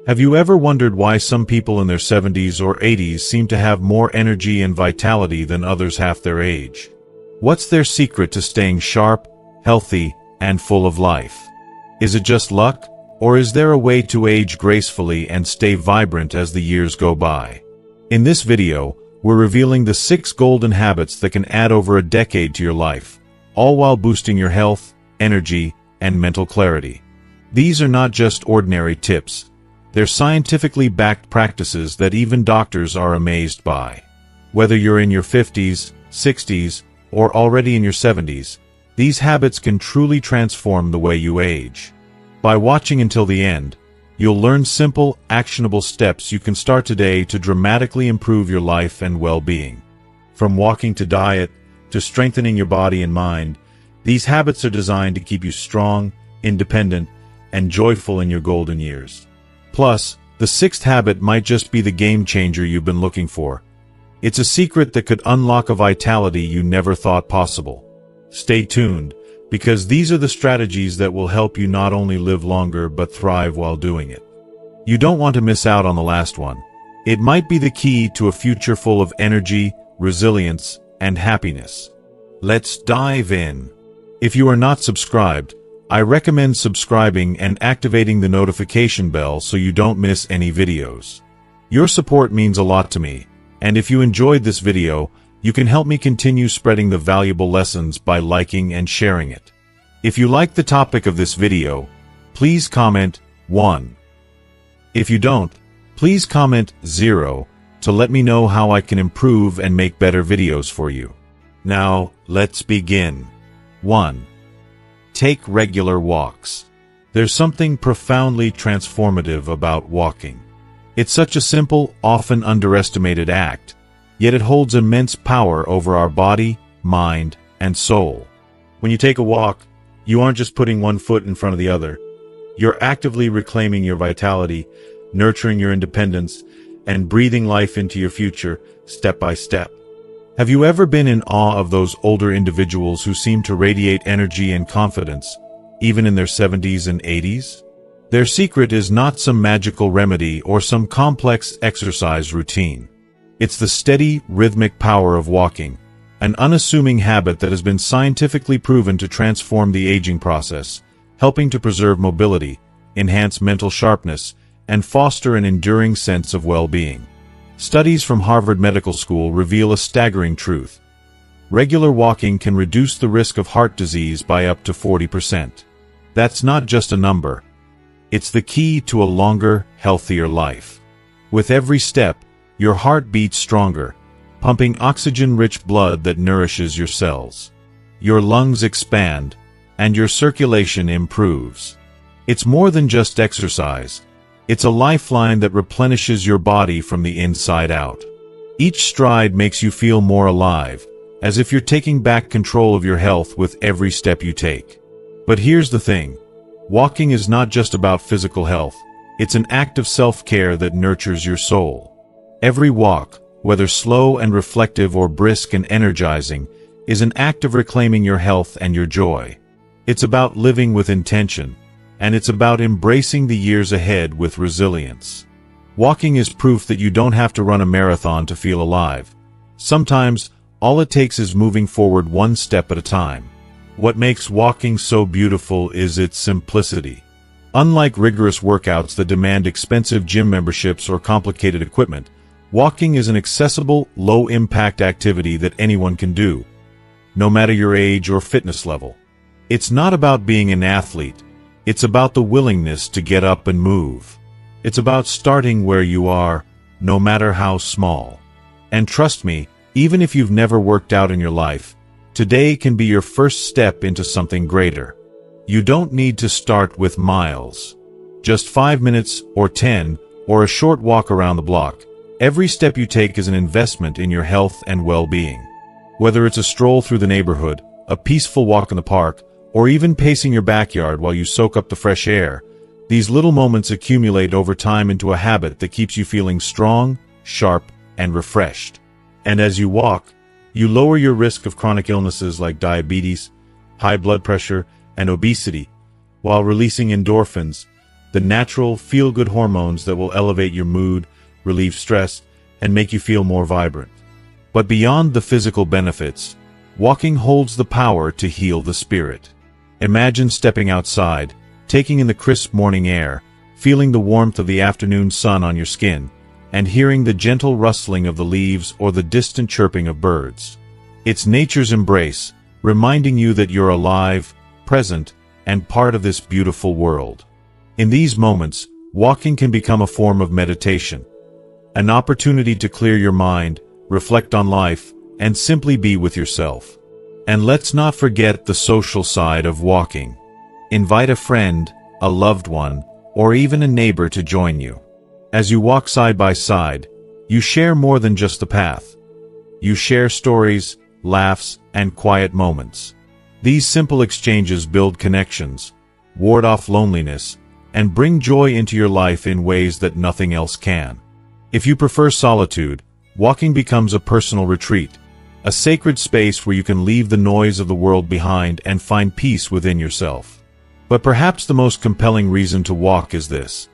Have you ever wondered why some people in their 70s or 80s seem to have more energy and vitality than others half their age? What's their secret to staying sharp, healthy, and full of life? Is it just luck, or is there a way to age gracefully and stay vibrant as the years go by? In this video, we're revealing the 6 golden habits that can add over a decade to your life, all while boosting your health, energy, and mental clarity. These are not just ordinary tips. They're scientifically backed practices that even doctors are amazed by. Whether you're in your 50s, 60s, or already in your 70s, these habits can truly transform the way you age. By watching until the end, you'll learn simple, actionable steps you can start today to dramatically improve your life and well-being. From walking to diet, to strengthening your body and mind, these habits are designed to keep you strong, independent, and joyful in your golden years. Plus, the 6th habit might just be the game changer you've been looking for. It's a secret that could unlock a vitality you never thought possible. Stay tuned, because these are the strategies that will help you not only live longer but thrive while doing it. You don't want to miss out on the last one. It might be the key to a future full of energy, resilience, and happiness. Let's dive in. If you are not subscribed, I recommend subscribing and activating the notification bell so you don't miss any videos. Your support means a lot to me, and if you enjoyed this video, you can help me continue spreading the valuable lessons by liking and sharing it. If you like the topic of this video, please comment 1. If you don't, please comment 0 to let me know how I can improve and make better videos for you. Now, let's begin. 1. Take regular walks. There's something profoundly transformative about walking. It's such a simple, often underestimated act, yet it holds immense power over our body, mind, and soul. When you take a walk, you aren't just putting one foot in front of the other. You're actively reclaiming your vitality, nurturing your independence, and breathing life into your future, step by step. Have you ever been in awe of those older individuals who seem to radiate energy and confidence, even in their 70s and 80s? Their secret is not some magical remedy or some complex exercise routine. It's the steady, rhythmic power of walking, an unassuming habit that has been scientifically proven to transform the aging process, helping to preserve mobility, enhance mental sharpness, and foster an enduring sense of well-being. Studies from Harvard Medical School reveal a staggering truth. Regular walking can reduce the risk of heart disease by up to 40%. That's not just a number. It's the key to a longer, healthier life. With every step, your heart beats stronger, pumping oxygen-rich blood that nourishes your cells. Your lungs expand, and your circulation improves. It's more than just exercise. It's a lifeline that replenishes your body from the inside out. Each stride makes you feel more alive, as if you're taking back control of your health with every step you take. But here's the thing. Walking is not just about physical health. It's an act of self-care that nurtures your soul. Every walk, whether slow and reflective or brisk and energizing, is an act of reclaiming your health and your joy. It's about living with intention, and it's about embracing the years ahead with resilience. Walking is proof that you don't have to run a marathon to feel alive. Sometimes, all it takes is moving forward one step at a time. What makes walking so beautiful is its simplicity. Unlike rigorous workouts that demand expensive gym memberships or complicated equipment, walking is an accessible, low-impact activity that anyone can do, no matter your age or fitness level. It's not about being an athlete. It's about the willingness to get up and move. It's about starting where you are, no matter how small. And trust me, even if you've never worked out in your life, today can be your first step into something greater. You don't need to start with miles. Just 5 minutes, or 10, or a short walk around the block. Every step you take is an investment in your health and well-being. Whether it's a stroll through the neighborhood, a peaceful walk in the park, or even pacing your backyard while you soak up the fresh air, these little moments accumulate over time into a habit that keeps you feeling strong, sharp, and refreshed. And as you walk, you lower your risk of chronic illnesses like diabetes, high blood pressure, and obesity, while releasing endorphins, the natural, feel-good hormones that will elevate your mood, relieve stress, and make you feel more vibrant. But beyond the physical benefits, walking holds the power to heal the spirit. Imagine stepping outside, taking in the crisp morning air, feeling the warmth of the afternoon sun on your skin, and hearing the gentle rustling of the leaves or the distant chirping of birds. It's nature's embrace, reminding you that you're alive, present, and part of this beautiful world. In these moments, walking can become a form of meditation, an opportunity to clear your mind, reflect on life, and simply be with yourself. And let's not forget the social side of walking. Invite a friend, a loved one, or even a neighbor to join you. As you walk side by side, you share more than just the path. You share stories, laughs, and quiet moments. These simple exchanges build connections, ward off loneliness, and bring joy into your life in ways that nothing else can. If you prefer solitude, walking becomes a personal retreat, a sacred space where you can leave the noise of the world behind and find peace within yourself. But perhaps the most compelling reason to walk is this.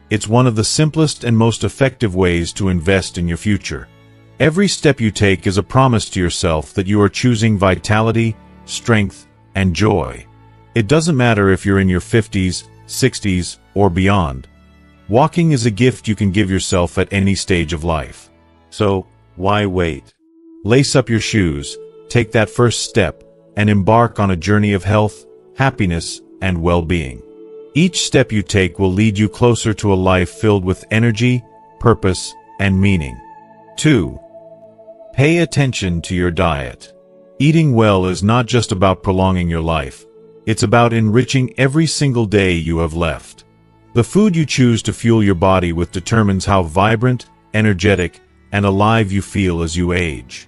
It's one of the simplest and most effective ways to invest in your future. Every step you take is a promise to yourself that you are choosing vitality, strength, and joy. It doesn't matter if you're in your 50s, 60s, or beyond. Walking is a gift you can give yourself at any stage of life. So, why wait? Lace up your shoes, take that first step, and embark on a journey of health, happiness, and well-being. Each step you take will lead you closer to a life filled with energy, purpose, and meaning. 2. Pay attention to your diet. Eating well is not just about prolonging your life. It's about enriching every single day you have left. The food you choose to fuel your body with determines how vibrant, energetic, and alive you feel as you age.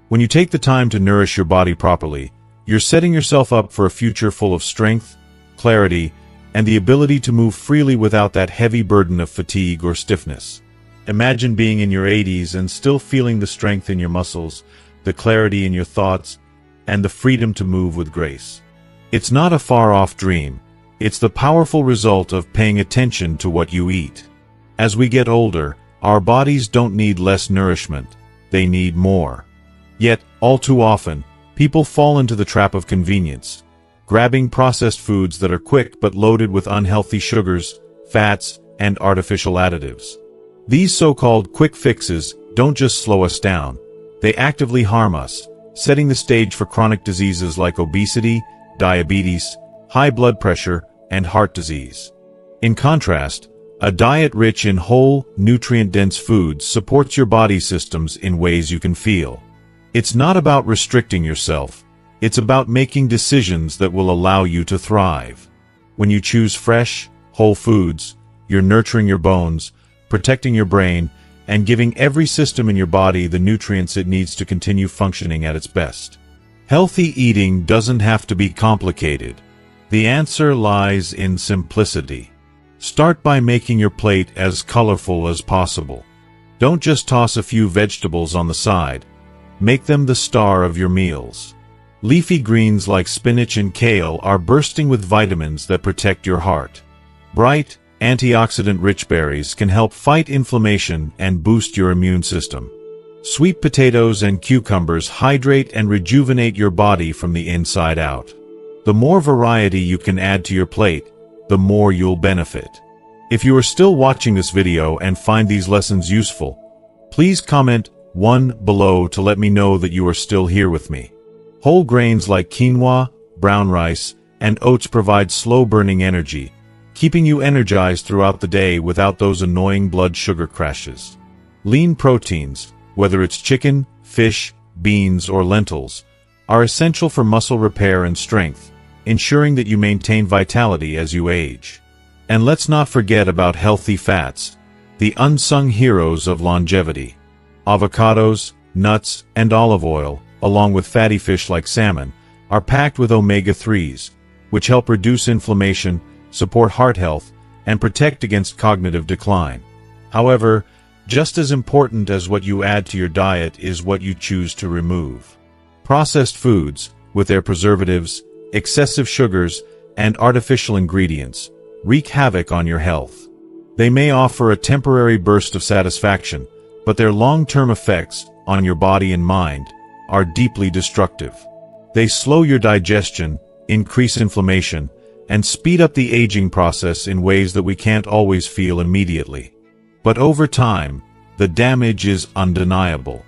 When you take the time to nourish your body properly, you're setting yourself up for a future full of strength, clarity, and the ability to move freely without that heavy burden of fatigue or stiffness. Imagine being in your 80s and still feeling the strength in your muscles, the clarity in your thoughts, and the freedom to move with grace. It's not a far-off dream. It's the powerful result of paying attention to what you eat. As we get older, our bodies don't need less nourishment, they need more. Yet, all too often, people fall into the trap of convenience, grabbing processed foods that are quick but loaded with unhealthy sugars, fats, and artificial additives. These so-called quick fixes don't just slow us down, they actively harm us, setting the stage for chronic diseases like obesity, diabetes, high blood pressure, and heart disease. In contrast, a diet rich in whole, nutrient-dense foods supports your body systems in ways you can feel. It's not about restricting yourself, it's about making decisions that will allow you to thrive. When you choose fresh, whole foods, you're nurturing your bones, protecting your brain, and giving every system in your body the nutrients it needs to continue functioning at its best. Healthy eating doesn't have to be complicated. The answer lies in simplicity. Start by making your plate as colorful as possible. Don't just toss a few vegetables on the side. Make them the star of your meals. Leafy greens like spinach and kale are bursting with vitamins that protect your heart. Bright, antioxidant-rich berries can help fight inflammation and boost your immune system. Sweet potatoes and cucumbers hydrate and rejuvenate your body from the inside out. The more variety you can add to your plate, the more you'll benefit. If you are still watching this video and find these lessons useful, please comment 1 below to let me know that you are still here with me. Whole grains like quinoa, brown rice, and oats provide slow-burning energy, keeping you energized throughout the day without those annoying blood sugar crashes. Lean proteins, whether it's chicken, fish, beans, or lentils, are essential for muscle repair and strength, ensuring that you maintain vitality as you age. And let's not forget about healthy fats, the unsung heroes of longevity. Avocados, nuts, and olive oil, along with fatty fish like salmon, are packed with omega-3s, which help reduce inflammation, support heart health, and protect against cognitive decline. However, just as important as what you add to your diet is what you choose to remove. Processed foods, with their preservatives, excessive sugars, and artificial ingredients, wreak havoc on your health. They may offer a temporary burst of satisfaction, but their long-term effects on your body and mind are deeply destructive. They slow your digestion, increase inflammation, and speed up the aging process in ways that we can't always feel immediately. But over time, the damage is undeniable.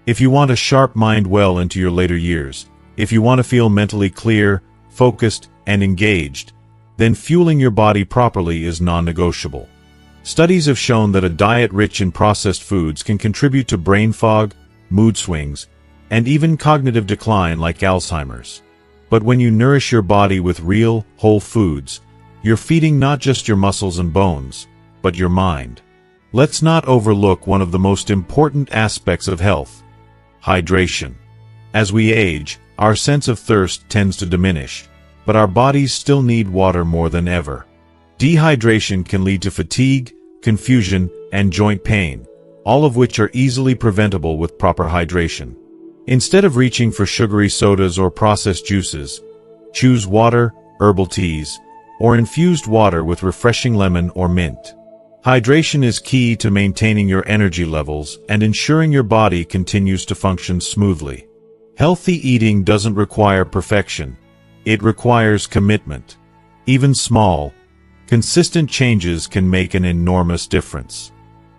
If you want a sharp mind well into your later years, if you want to feel mentally clear, focused, and engaged, then fueling your body properly is non-negotiable. Studies have shown that a diet rich in processed foods can contribute to brain fog, mood swings, and even cognitive decline like Alzheimer's. But when you nourish your body with real, whole foods, you're feeding not just your muscles and bones, but your mind. Let's not overlook one of the most important aspects of health: hydration. As we age, our sense of thirst tends to diminish, but our bodies still need water more than ever. Dehydration can lead to fatigue, confusion, and joint pain, all of which are easily preventable with proper hydration. Instead of reaching for sugary sodas or processed juices, choose water, herbal teas, or infused water with refreshing lemon or mint. Hydration is key to maintaining your energy levels and ensuring your body continues to function smoothly. Healthy eating doesn't require perfection. It requires commitment. Even small, consistent changes can make an enormous difference.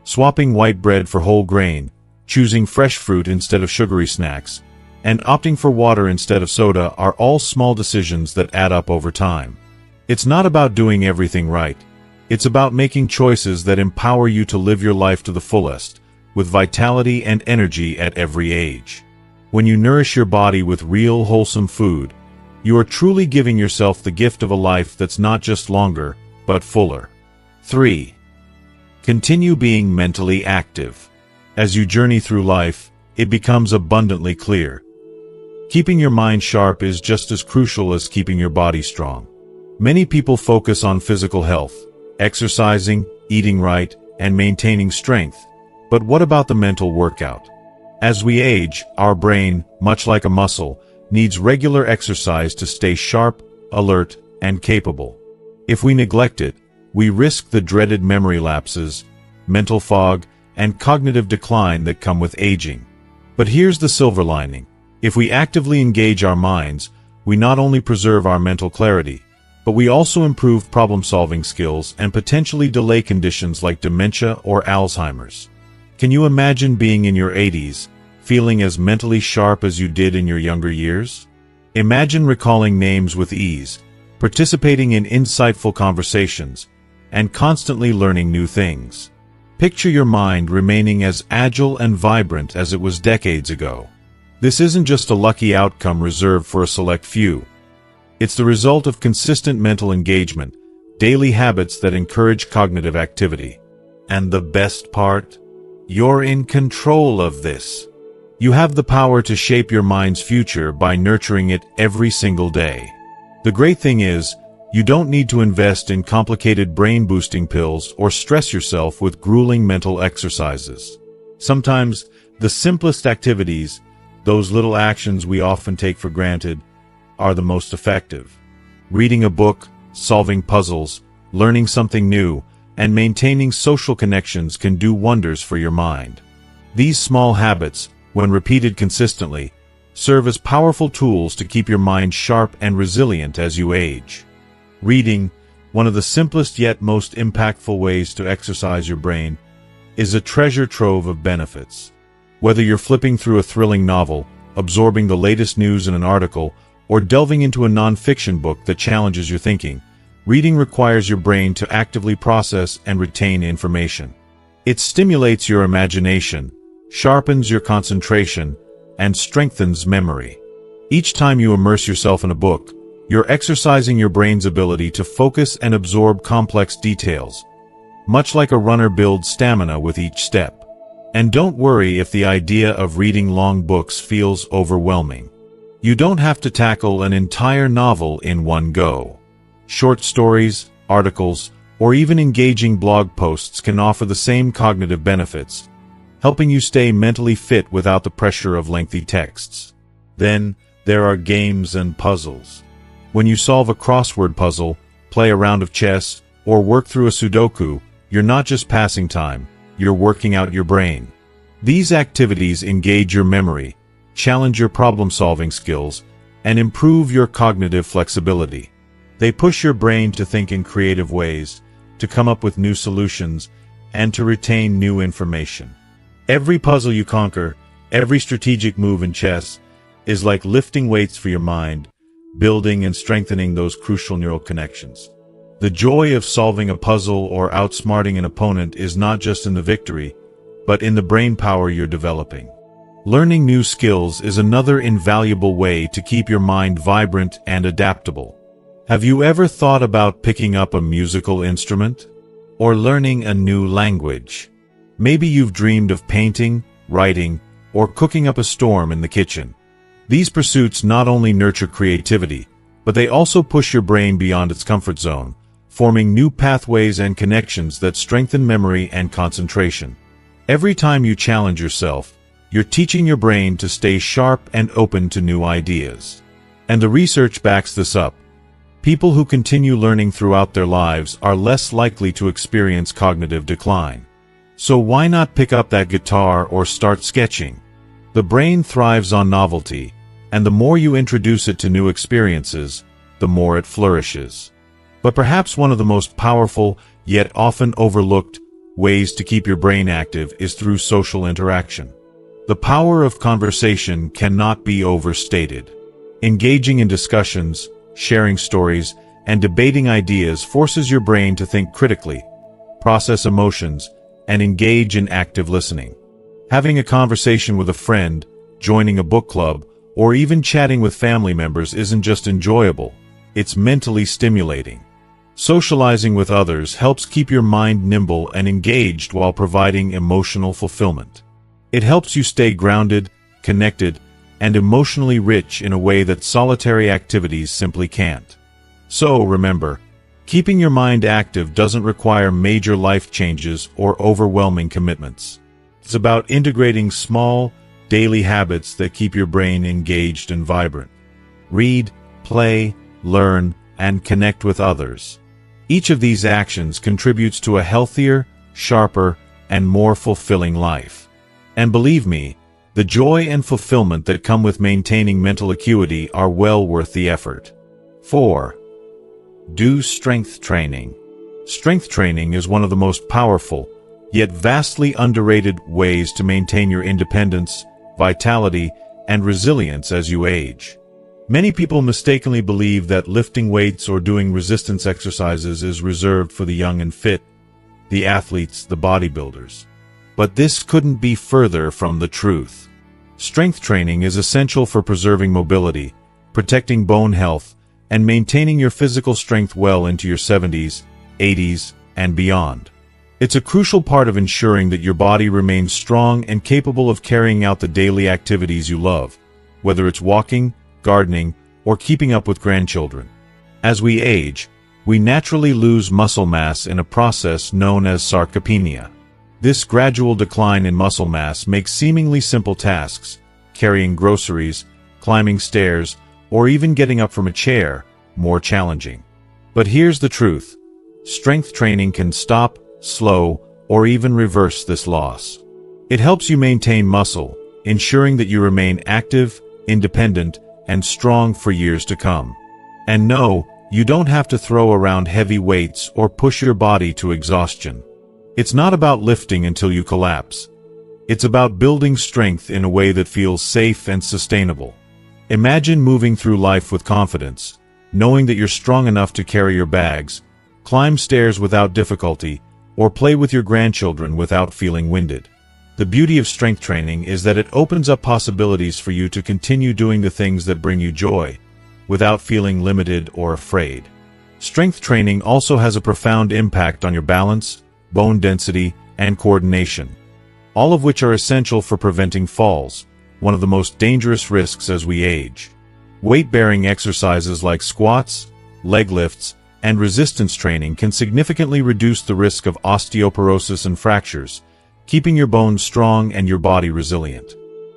Swapping white bread for whole grain, choosing fresh fruit instead of sugary snacks, and opting for water instead of soda are all small decisions that add up over time. It's not about doing everything right. It's about making choices that empower you to live your life to the fullest, with vitality and energy at every age. When you nourish your body with real, wholesome food, you are truly giving yourself the gift of a life that's not just longer, but fuller. 3. Continue being mentally active. As you journey through life, it becomes abundantly clear. Keeping your mind sharp is just as crucial as keeping your body strong. Many people focus on physical health, exercising, eating right, and maintaining strength. But what about the mental workout? As we age, our brain, much like a muscle, needs regular exercise to stay sharp, alert, and capable. If we neglect it, we risk the dreaded memory lapses, mental fog, and cognitive decline that come with aging. But here's the silver lining. If we actively engage our minds, we not only preserve our mental clarity, but we also improve problem-solving skills and potentially delay conditions like dementia or Alzheimer's. Can you imagine being in your 80s, feeling as mentally sharp as you did in your younger years? Imagine recalling names with ease, participating in insightful conversations, and constantly learning new things. Picture your mind remaining as agile and vibrant as it was decades ago. This isn't just a lucky outcome reserved for a select few. It's the result of consistent mental engagement, daily habits that encourage cognitive activity. And the best part? You're in control of this. You have the power to shape your mind's future by nurturing it every single day. The great thing is, you don't need to invest in complicated brain-boosting pills or stress yourself with grueling mental exercises. Sometimes, the simplest activities, those little actions we often take for granted, are the most effective. Reading a book, solving puzzles, learning something new, and maintaining social connections can do wonders for your mind. These small habits, when repeated consistently, serve as powerful tools to keep your mind sharp and resilient as you age. Reading, one of the simplest yet most impactful ways to exercise your brain, is a treasure trove of benefits. Whether you're flipping through a thrilling novel, absorbing the latest news in an article, or delving into a non-fiction book that challenges your thinking, reading requires your brain to actively process and retain information. It stimulates your imagination, sharpens your concentration, and strengthens memory. Each time you immerse yourself in a book, you're exercising your brain's ability to focus and absorb complex details, much like a runner builds stamina with each step. And don't worry if the idea of reading long books feels overwhelming. You don't have to tackle an entire novel in one go. Short stories, articles, or even engaging blog posts can offer the same cognitive benefits, helping you stay mentally fit without the pressure of lengthy texts. Then, there are games and puzzles. When you solve a crossword puzzle, play a round of chess, or work through a Sudoku, you're not just passing time, you're working out your brain. These activities engage your memory, challenge your problem-solving skills, and improve your cognitive flexibility. They push your brain to think in creative ways, to come up with new solutions, and to retain new information. Every puzzle you conquer, every strategic move in chess, is like lifting weights for your mind, building and strengthening those crucial neural connections. The joy of solving a puzzle or outsmarting an opponent is not just in the victory, but in the brain power you're developing. Learning new skills is another invaluable way to keep your mind vibrant and adaptable. Have you ever thought about picking up a musical instrument? Or learning a new language? Maybe you've dreamed of painting, writing, or cooking up a storm in the kitchen. These pursuits not only nurture creativity, but they also push your brain beyond its comfort zone, forming new pathways and connections that strengthen memory and concentration. Every time you challenge yourself, you're teaching your brain to stay sharp and open to new ideas. And the research backs this up. People who continue learning throughout their lives are less likely to experience cognitive decline. So why not pick up that guitar or start sketching? The brain thrives on novelty, and the more you introduce it to new experiences, the more it flourishes. But perhaps one of the most powerful, yet often overlooked, ways to keep your brain active is through social interaction. The power of conversation cannot be overstated. Engaging in discussions, sharing stories, and debating ideas forces your brain to think critically, process emotions, and engage in active listening. Having a conversation with a friend, joining a book club, or even chatting with family members isn't just enjoyable, it's mentally stimulating. Socializing with others helps keep your mind nimble and engaged while providing emotional fulfillment. It helps you stay grounded, connected, and emotionally rich in a way that solitary activities simply can't. So remember, keeping your mind active doesn't require major life changes or overwhelming commitments. It's about integrating small, daily habits that keep your brain engaged and vibrant. Read, play, learn, and connect with others. Each of these actions contributes to a healthier, sharper, and more fulfilling life. And believe me, the joy and fulfillment that come with maintaining mental acuity are well worth the effort. 4. Do strength training. Strength training is one of the most powerful, yet vastly underrated ways to maintain your independence, vitality, and resilience as you age. Many people mistakenly believe that lifting weights or doing resistance exercises is reserved for the young and fit, the athletes, the bodybuilders. But this couldn't be further from the truth. Strength training is essential for preserving mobility, protecting bone health, and maintaining your physical strength well into your 70s, 80s, and beyond. It's a crucial part of ensuring that your body remains strong and capable of carrying out the daily activities you love, whether it's walking, gardening, or keeping up with grandchildren. As we age, we naturally lose muscle mass in a process known as sarcopenia. This gradual decline in muscle mass makes seemingly simple tasks, carrying groceries, climbing stairs, or even getting up from a chair, more challenging. But here's the truth. Strength training can stop, slow, or even reverse this loss. It helps you maintain muscle, ensuring that you remain active, independent, and strong for years to come. And no, you don't have to throw around heavy weights or push your body to exhaustion. It's not about lifting until you collapse. It's about building strength in a way that feels safe and sustainable. Imagine moving through life with confidence, knowing that you're strong enough to carry your bags, climb stairs without difficulty, or play with your grandchildren without feeling winded. The beauty of strength training is that it opens up possibilities for you to continue doing the things that bring you joy, without feeling limited or afraid. Strength training also has a profound impact on your balance, bone density, and coordination, all of which are essential for preventing falls, one of the most dangerous risks as we age. Weight-bearing exercises like squats, leg lifts, and resistance training can significantly reduce the risk of osteoporosis and fractures, keeping your bones strong and your body resilient.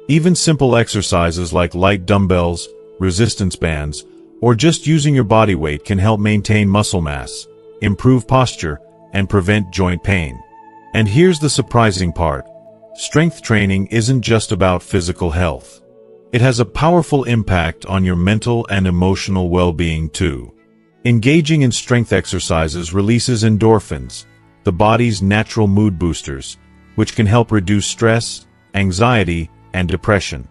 Even simple exercises like light dumbbells, resistance bands, or just using your body weight can help maintain muscle mass, improve posture, and prevent joint pain. And here's the surprising part. Strength training isn't just about physical health. It has a powerful impact on your mental and emotional well-being too. Engaging in strength exercises releases endorphins, the body's natural mood boosters, which can help reduce stress, anxiety, and depression.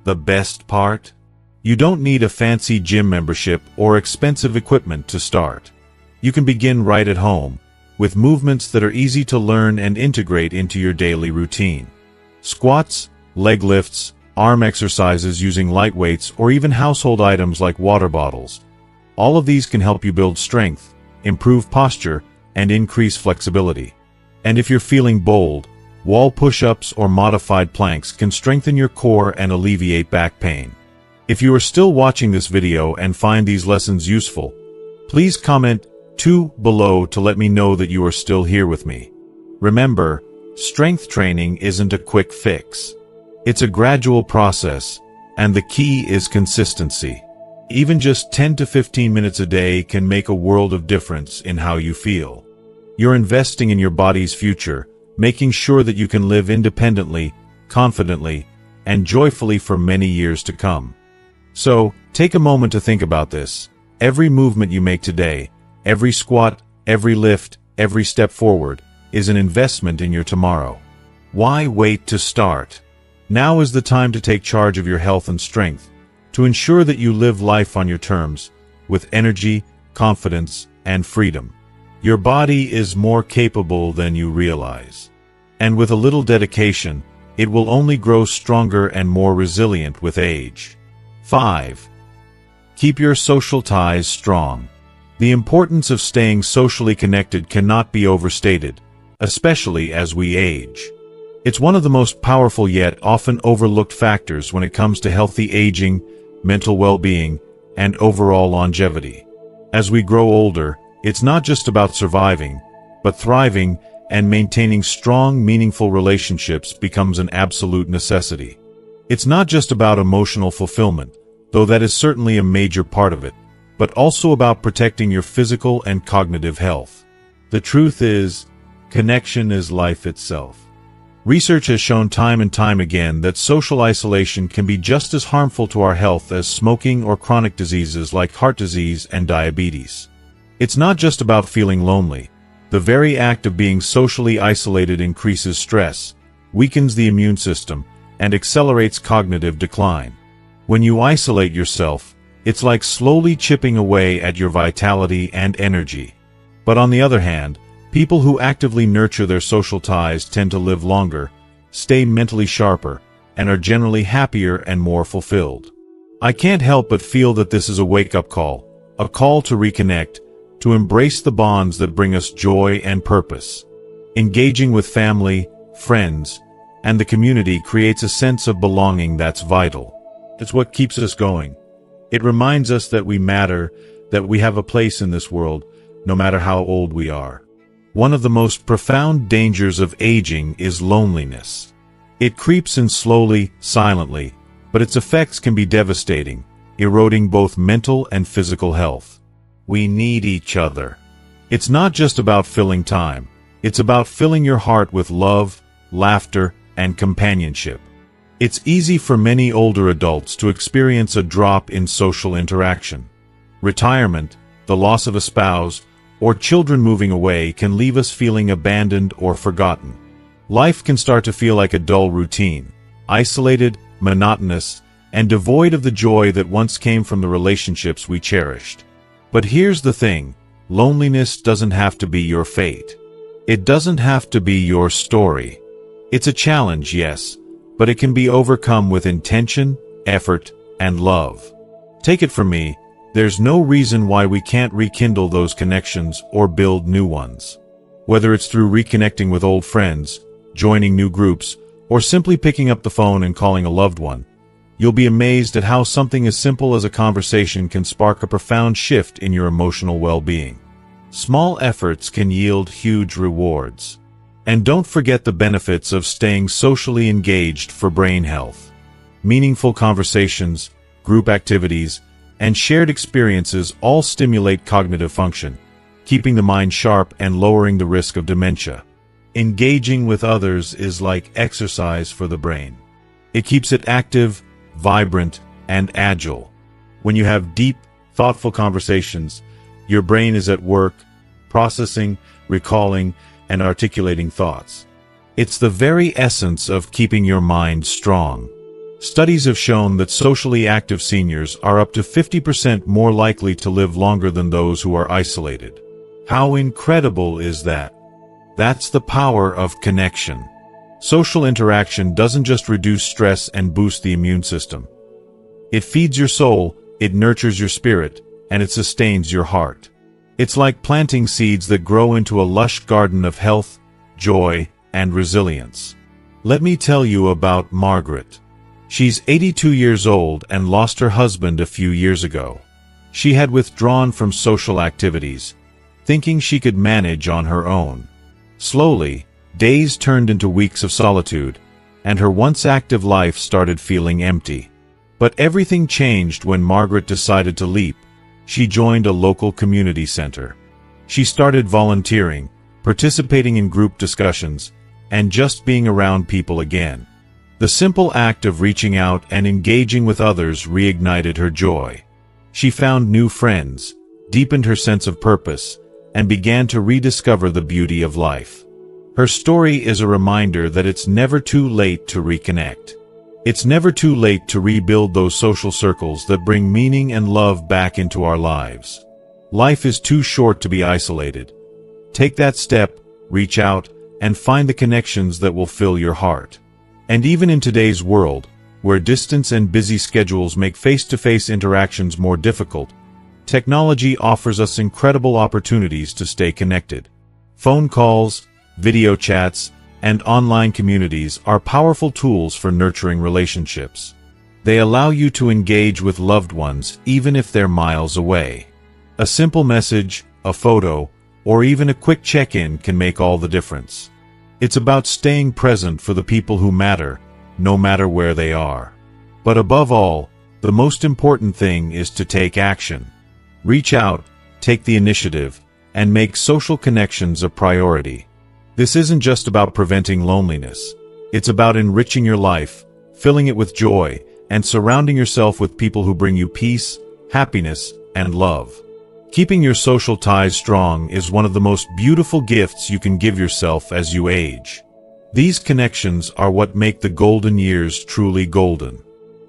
The best part? You don't need a fancy gym membership or expensive equipment to start. You can begin right at home, with movements that are easy to learn and integrate into your daily routine. Squats, leg lifts, arm exercises using light weights, or even household items like water bottles. All of these can help you build strength, improve posture, and increase flexibility. And if you're feeling bold, wall push-ups or modified planks can strengthen your core and alleviate back pain. If you are still watching this video and find these lessons useful, please comment 2 below to let me know that you are still here with me. Remember, strength training isn't a quick fix. It's a gradual process, and the key is consistency. Even just 10 to 15 minutes a day can make a world of difference in how you feel. You're investing in your body's future, making sure that you can live independently, confidently, and joyfully for many years to come. So, take a moment to think about this. Every movement you make today, every squat, every lift, every step forward, is an investment in your tomorrow. Why wait to start? Now is the time to take charge of your health and strength, to ensure that you live life on your terms, with energy, confidence, and freedom. Your body is more capable than you realize. And with a little dedication, it will only grow stronger and more resilient with age. 5. Keep your social ties strong. The importance of staying socially connected cannot be overstated, especially as we age. It's one of the most powerful yet often overlooked factors when it comes to healthy aging, mental well-being, and overall longevity. As we grow older, it's not just about surviving, but thriving, and maintaining strong, meaningful relationships becomes an absolute necessity. It's not just about emotional fulfillment, though that is certainly a major part of it, but also about protecting your physical and cognitive health. The truth is, connection is life itself. Research has shown time and time again that social isolation can be just as harmful to our health as smoking or chronic diseases like heart disease and diabetes. It's not just about feeling lonely. The very act of being socially isolated increases stress, weakens the immune system, and accelerates cognitive decline. When you isolate yourself, it's like slowly chipping away at your vitality and energy. But on the other hand, people who actively nurture their social ties tend to live longer, stay mentally sharper, and are generally happier and more fulfilled. I can't help but feel that this is a wake-up call, a call to reconnect, to embrace the bonds that bring us joy and purpose. Engaging with family, friends, and the community creates a sense of belonging that's vital. It's what keeps us going. It reminds us that we matter, that we have a place in this world, no matter how old we are. One of the most profound dangers of aging is loneliness. It creeps in slowly, silently, but its effects can be devastating, eroding both mental and physical health. We need each other. It's not just about filling time. It's about filling your heart with love, laughter, and companionship. It's easy for many older adults to experience a drop in social interaction. Retirement, the loss of a spouse, or children moving away can leave us feeling abandoned or forgotten. Life can start to feel like a dull routine, isolated, monotonous, and devoid of the joy that once came from the relationships we cherished. But here's the thing, loneliness doesn't have to be your fate. It doesn't have to be your story. It's a challenge, yes, but it can be overcome with intention, effort, and love. Take it from me, there's no reason why we can't rekindle those connections or build new ones. Whether it's through reconnecting with old friends, joining new groups, or simply picking up the phone and calling a loved one, you'll be amazed at how something as simple as a conversation can spark a profound shift in your emotional well-being. Small efforts can yield huge rewards. And don't forget the benefits of staying socially engaged for brain health. Meaningful conversations, group activities, and shared experiences all stimulate cognitive function, keeping the mind sharp and lowering the risk of dementia. Engaging with others is like exercise for the brain. It keeps it active, vibrant, and agile. When you have deep, thoughtful conversations, your brain is at work, processing, recalling, and articulating thoughts. It's the very essence of keeping your mind strong. Studies have shown that socially active seniors are up to 50% more likely to live longer than those who are isolated. How incredible is that? That's the power of connection. Social interaction doesn't just reduce stress and boost the immune system. It feeds your soul, it nurtures your spirit, and it sustains your heart. It's like planting seeds that grow into a lush garden of health, joy, and resilience. Let me tell you about Margaret. She's 82 years old and lost her husband a few years ago. She had withdrawn from social activities, thinking she could manage on her own. Slowly, days turned into weeks of solitude, and her once active life started feeling empty. But everything changed when Margaret decided to leap. She joined a local community center. She started volunteering, participating in group discussions, and just being around people again. The simple act of reaching out and engaging with others reignited her joy. She found new friends, deepened her sense of purpose, and began to rediscover the beauty of life. Her story is a reminder that it's never too late to reconnect. It's never too late to rebuild those social circles that bring meaning and love back into our lives. Life is too short to be isolated. Take that step, reach out, and find the connections that will fill your heart. And even in today's world, where distance and busy schedules make face-to-face interactions more difficult, technology offers us incredible opportunities to stay connected. Phone calls, video chats, and online communities are powerful tools for nurturing relationships. They allow you to engage with loved ones even if they're miles away. A simple message, a photo, or even a quick check-in can make all the difference. It's about staying present for the people who matter, no matter where they are. But above all, the most important thing is to take action. Reach out, take the initiative, and make social connections a priority. This isn't just about preventing loneliness. It's about enriching your life, filling it with joy, and surrounding yourself with people who bring you peace, happiness, and love. Keeping your social ties strong is one of the most beautiful gifts you can give yourself as you age. These connections are what make the golden years truly golden.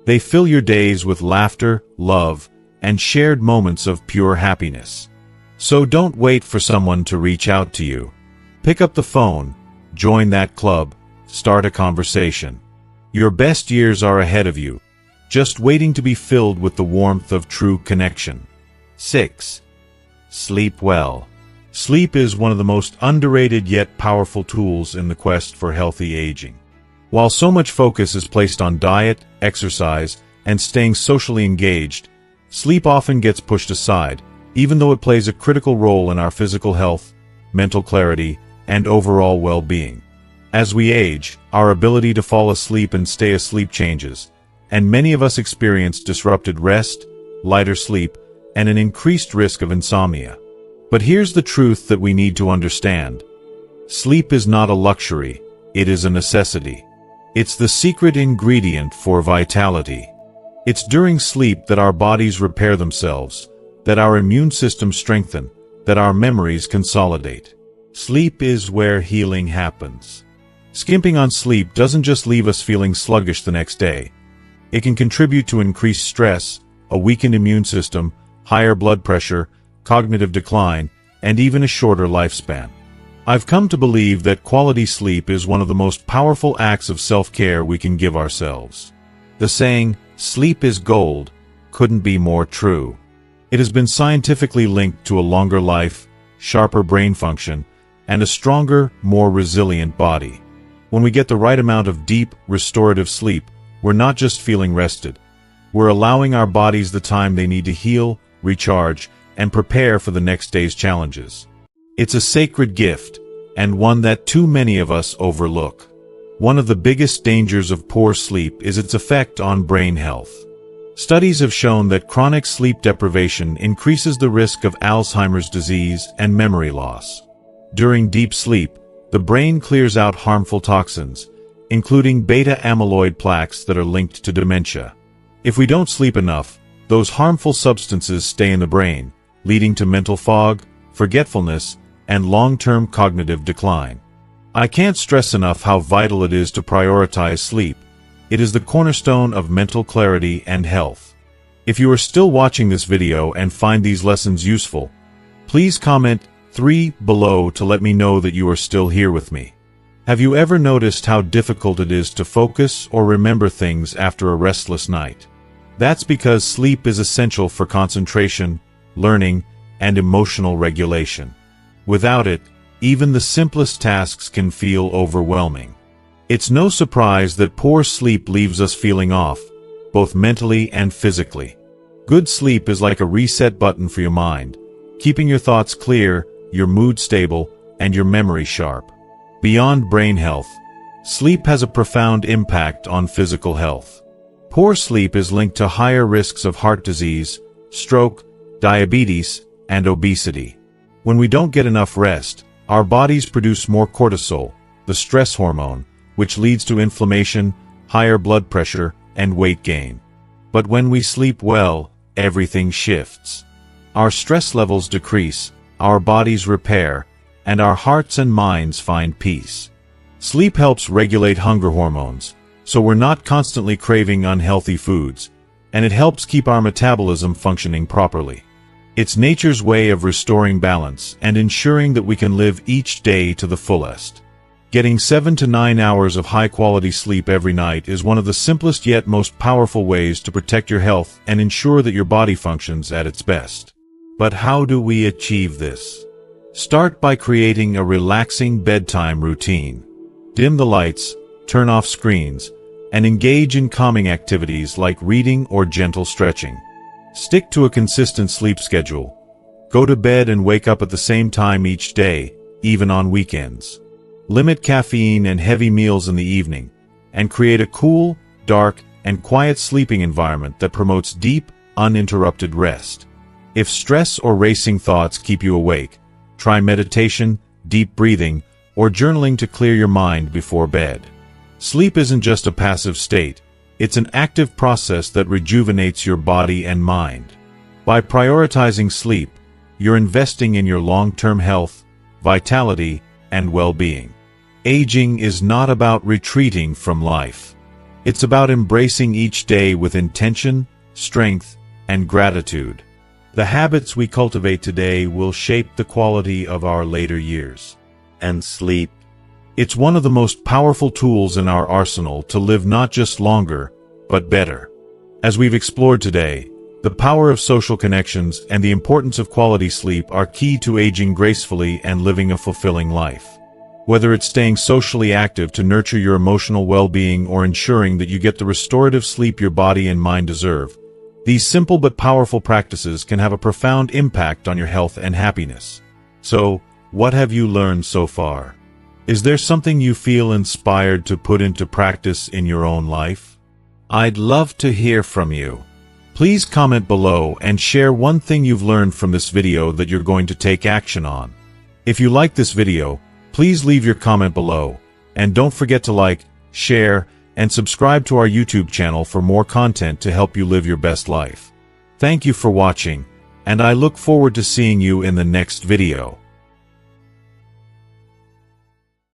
They fill your days with laughter, love, and shared moments of pure happiness. So don't wait for someone to reach out to you. Pick up the phone, join that club, start a conversation. Your best years are ahead of you, just waiting to be filled with the warmth of true connection. 6. Sleep well. Sleep is one of the most underrated yet powerful tools in the quest for healthy aging. While so much focus is placed on diet, exercise, and staying socially engaged, sleep often gets pushed aside, even though it plays a critical role in our physical health, mental clarity, and overall well-being. As we age, our ability to fall asleep and stay asleep changes, and many of us experience disrupted rest, lighter sleep, and an increased risk of insomnia. But here's the truth that we need to understand. Sleep is not a luxury, it is a necessity. It's the secret ingredient for vitality. It's during sleep that our bodies repair themselves, that our immune systems strengthen, that our memories consolidate. Sleep is where healing happens. Skimping on sleep doesn't just leave us feeling sluggish the next day. It can contribute to increased stress, a weakened immune system, higher blood pressure, cognitive decline, and even a shorter lifespan. I've come to believe that quality sleep is one of the most powerful acts of self-care we can give ourselves. The saying, "Sleep is gold," couldn't be more true. It has been scientifically linked to a longer life, sharper brain function, and a stronger, more resilient body. When we get the right amount of deep, restorative sleep, we're not just feeling rested. We're allowing our bodies the time they need to heal, recharge, and prepare for the next day's challenges. It's a sacred gift, and one that too many of us overlook. One of the biggest dangers of poor sleep is its effect on brain health. Studies have shown that chronic sleep deprivation increases the risk of Alzheimer's disease and memory loss. During deep sleep, the brain clears out harmful toxins, including beta-amyloid plaques that are linked to dementia. If we don't sleep enough, those harmful substances stay in the brain, leading to mental fog, forgetfulness, and long-term cognitive decline. I can't stress enough how vital it is to prioritize sleep. It is the cornerstone of mental clarity and health. If you are still watching this video and find these lessons useful, please comment 3 below to let me know that you are still here with me. Have you ever noticed how difficult it is to focus or remember things after a restless night? That's because sleep is essential for concentration, learning, and emotional regulation. Without it, even the simplest tasks can feel overwhelming. It's no surprise that poor sleep leaves us feeling off, both mentally and physically. Good sleep is like a reset button for your mind, keeping your thoughts clear, your mood stable, and your memory sharp. Beyond brain health, sleep has a profound impact on physical health. Poor sleep is linked to higher risks of heart disease, stroke, diabetes, and obesity. When we don't get enough rest, our bodies produce more cortisol, the stress hormone, which leads to inflammation, higher blood pressure, and weight gain. But when we sleep well, everything shifts. Our stress levels decrease, our bodies repair, and our hearts and minds find peace. Sleep helps regulate hunger hormones, so we're not constantly craving unhealthy foods, and it helps keep our metabolism functioning properly. It's nature's way of restoring balance and ensuring that we can live each day to the fullest. Getting 7 to 9 hours of high-quality sleep every night is one of the simplest yet most powerful ways to protect your health and ensure that your body functions at its best. But how do we achieve this? Start by creating a relaxing bedtime routine. Dim the lights, turn off screens, and engage in calming activities like reading or gentle stretching. Stick to a consistent sleep schedule. Go to bed and wake up at the same time each day, even on weekends. Limit caffeine and heavy meals in the evening, and create a cool, dark, and quiet sleeping environment that promotes deep, uninterrupted rest. If stress or racing thoughts keep you awake, try meditation, deep breathing, or journaling to clear your mind before bed. Sleep isn't just a passive state. It's an active process that rejuvenates your body and mind. By prioritizing sleep, you're investing in your long-term health, vitality, and well-being. Aging is not about retreating from life. It's about embracing each day with intention, strength, and gratitude. The habits we cultivate today will shape the quality of our later years. And sleep. It's one of the most powerful tools in our arsenal to live not just longer, but better. As we've explored today, the power of social connections and the importance of quality sleep are key to aging gracefully and living a fulfilling life. Whether it's staying socially active to nurture your emotional well-being or ensuring that you get the restorative sleep your body and mind deserve, these simple but powerful practices can have a profound impact on your health and happiness. So, what have you learned so far? Is there something you feel inspired to put into practice in your own life? I'd love to hear from you. Please comment below and share one thing you've learned from this video that you're going to take action on. If you like this video, please leave your comment below, and don't forget to like, share, and subscribe to our YouTube channel for more content to help you live your best life. Thank you for watching, and I look forward to seeing you in the next video.